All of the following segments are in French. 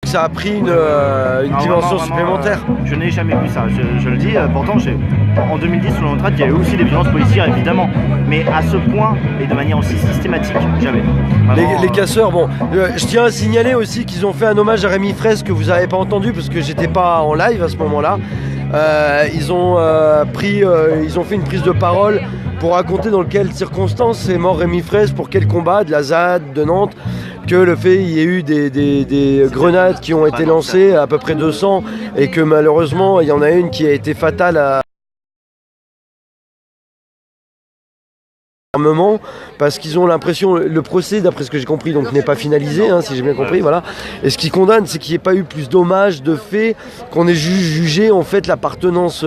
ça a pris une dimension vraiment, supplémentaire. Je n'ai jamais vu ça, je le dis. Pourtant, en 2010, sous l'entraide, il y a eu aussi des violences policières, évidemment. Mais à ce point et de manière aussi systématique, jamais. Vraiment, Les casseurs, bon, je tiens à signaler aussi qu'ils ont fait un hommage à Rémi Fraisse que vous n'avez pas entendu parce que j'étais pas en live à ce moment-là. Ils ont fait une prise de parole pour raconter dans quelles circonstances est mort Rémi Fraisse, pour quel combat, de la ZAD, de Nantes, que le fait il y ait eu des grenades qui ont été lancées, à peu près 200, et que malheureusement il y en a une qui a été fatale à armement, parce qu'ils ont l'impression, le procès d'après ce que j'ai compris donc n'est pas finalisé, si j'ai bien compris, voilà. Et ce qui condamne, c'est qu'il n'y ait pas eu plus d'hommages, de faits, qu'on ait jugé en fait l'appartenance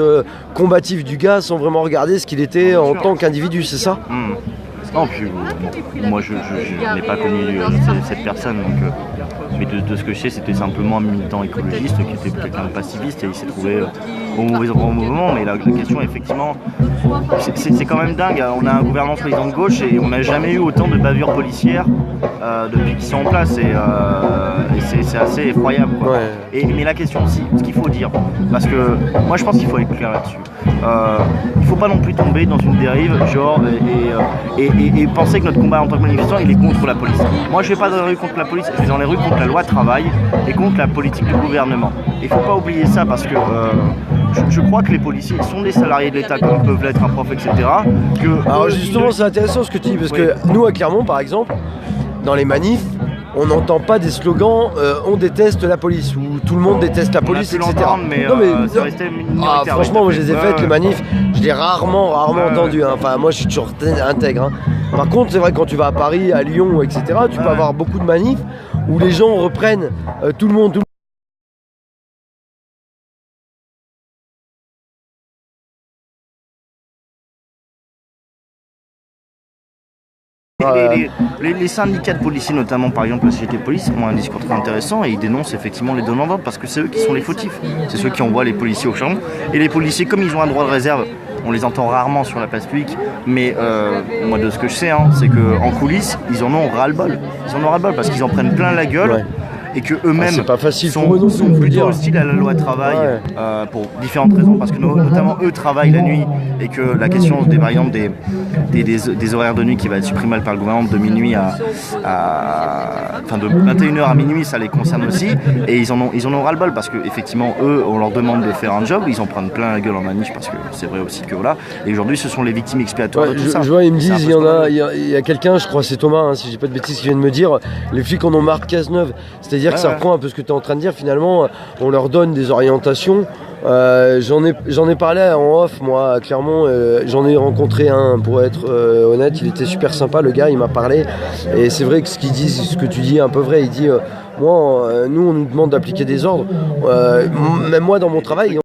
combative du gars sans vraiment regarder ce qu'il était en tant qu'individu, c'est ça? Non, puis moi je n'ai pas connu cette personne, donc, mais de ce que je sais, c'était simplement un militant écologiste qui était quelqu'un de pacifiste et il s'est trouvé au mauvais endroit au mauvais moment. Mais la question, effectivement, c'est quand même dingue. On a un gouvernement président de gauche et on n'a jamais eu autant de bavures policières depuis qu'ils sont en place et c'est assez effroyable, quoi. Ouais. Mais la question aussi, ce qu'il faut dire, parce que moi je pense qu'il faut être clair là-dessus. Il ne faut pas non plus tomber dans une dérive genre et penser que notre combat en tant que manifestant il est contre la police. Moi je ne vais pas dans les rues contre la police, je vais dans les rues contre la loi travail et contre la politique du gouvernement. Il ne faut pas oublier ça parce que je crois que les policiers sont des salariés de l'État comme peuvent l'être un prof, etc. Alors justement c'est intéressant ce que tu dis parce que nous à Clermont par exemple, dans les manifs, on n'entend pas des slogans on déteste la police ou tout le monde déteste la police, etc. Mais c'est resté minoritaire. Franchement, moi je les ai faites, les manifs, je l'ai rarement entendu. Enfin, moi je suis toujours intègre. Par contre, c'est vrai que quand tu vas à Paris, à Lyon, etc., tu peux avoir beaucoup de manifs où les gens reprennent tout le monde. Les syndicats de policiers, notamment par exemple la CGT de police, ont un discours très intéressant et ils dénoncent effectivement les donneurs d'ordre parce que c'est eux qui sont les fautifs. C'est ceux qui envoient les policiers au charbon. Et les policiers, comme ils ont un droit de réserve, on les entend rarement sur la place publique, mais moi de ce que je sais, c'est qu'en coulisses, ils en ont ras-le-bol. Ils en ont ras-le-bol parce qu'ils en prennent plein la gueule. Ouais. Et que eux-mêmes sont plutôt hostiles à la loi travail pour différentes raisons, parce que notamment eux travaillent la nuit et que la question par exemple des horaires de nuit qui va être supprimée par le gouvernement de minuit de 21h à minuit, ça les concerne aussi et ils en ont ras-le-bol parce que effectivement eux on leur demande de faire un job, ils en prennent plein la gueule en manif parce que c'est vrai aussi que voilà, et aujourd'hui ce sont les victimes expiatoires de tout ça. Je vois, ils me disent, il y a quelqu'un, je crois c'est Thomas, si j'ai pas de bêtises, qui vient de me dire les flics en ont marre de Cazeneuve. C'est-à-dire que ça reprend un peu ce que tu es en train de dire, finalement, on leur donne des orientations. J'en ai parlé en off, moi, à Clermont, j'en ai rencontré un, pour être honnête, il était super sympa, le gars, il m'a parlé. Et c'est vrai que ce qu'il dit, ce que tu dis est un peu vrai, il dit, nous on nous demande d'appliquer des ordres, même moi dans mon travail,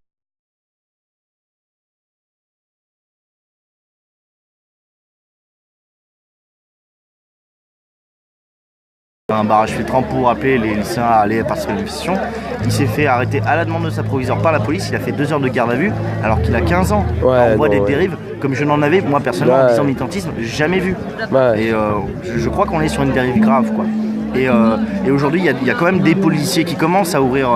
un barrage filtrant pour appeler les lycéens à aller participer à la manifestation. Il s'est fait arrêter à la demande de sa proviseure par la police, il a fait 2 heures de garde à vue alors qu'il a 15 ans. On voit des dérives comme je n'en avais, moi personnellement, en 10 ans de militantisme, jamais vu. Et je crois qu'on est sur une dérive grave, quoi. Et aujourd'hui, il y a quand même des policiers qui commencent à ouvrir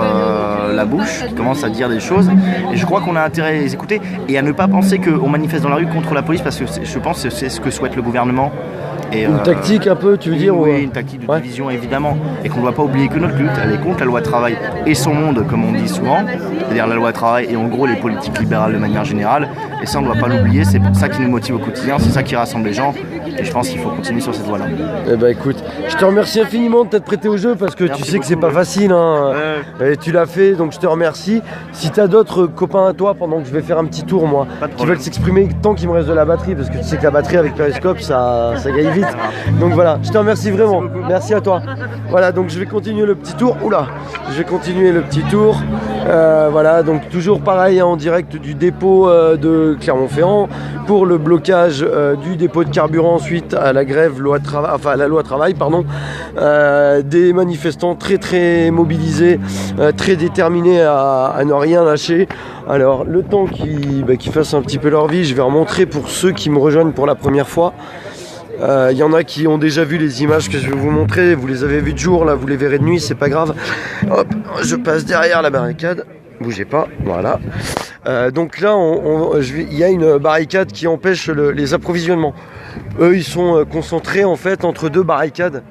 la bouche, qui commencent à dire des choses. Et je crois qu'on a intérêt à les écouter et à ne pas penser qu'on manifeste dans la rue contre la police parce que je pense que c'est ce que souhaite le gouvernement. Une tactique un peu, tu veux dire? Oui, une tactique de division évidemment. Et qu'on ne doit pas oublier que notre lutte, elle est contre la loi travail et son monde, comme on dit souvent. C'est-à-dire la loi travail et en gros les politiques libérales de manière générale. Et ça, on ne doit pas l'oublier. C'est ça qui nous motive au quotidien, c'est ça qui rassemble les gens. Et je pense qu'il faut continuer sur cette voie-là. Eh ben écoute, je te remercie infiniment de t'être prêté au jeu parce que tu sais que c'est pas facile. Et tu l'as fait, donc je te remercie. Si tu as d'autres copains à toi pendant que je vais faire un petit tour, moi, qui veulent s'exprimer tant qu'il me reste de la batterie, parce que tu sais que la batterie avec Periscope, ça gagne vite. Donc voilà, je te remercie vraiment. Merci à toi. Voilà, donc je vais continuer le petit tour. Je vais continuer le petit tour. Voilà, donc toujours pareil en direct du dépôt de Clermont-Ferrand pour le blocage du dépôt de carburant suite à la grève la loi travail, des manifestants très mobilisés, très déterminés à ne rien lâcher. Alors le temps qu'ils fassent un petit peu leur vie, je vais remontrer pour ceux qui me rejoignent pour la première fois. Il y en a qui ont déjà vu les images que je vais vous montrer. Vous les avez vues de jour, là vous les verrez de nuit, c'est pas grave. Hop, je passe derrière la barricade. Bougez pas, voilà. Donc là, il y a une barricade qui empêche les approvisionnements. Eux, ils sont concentrés en fait entre deux barricades.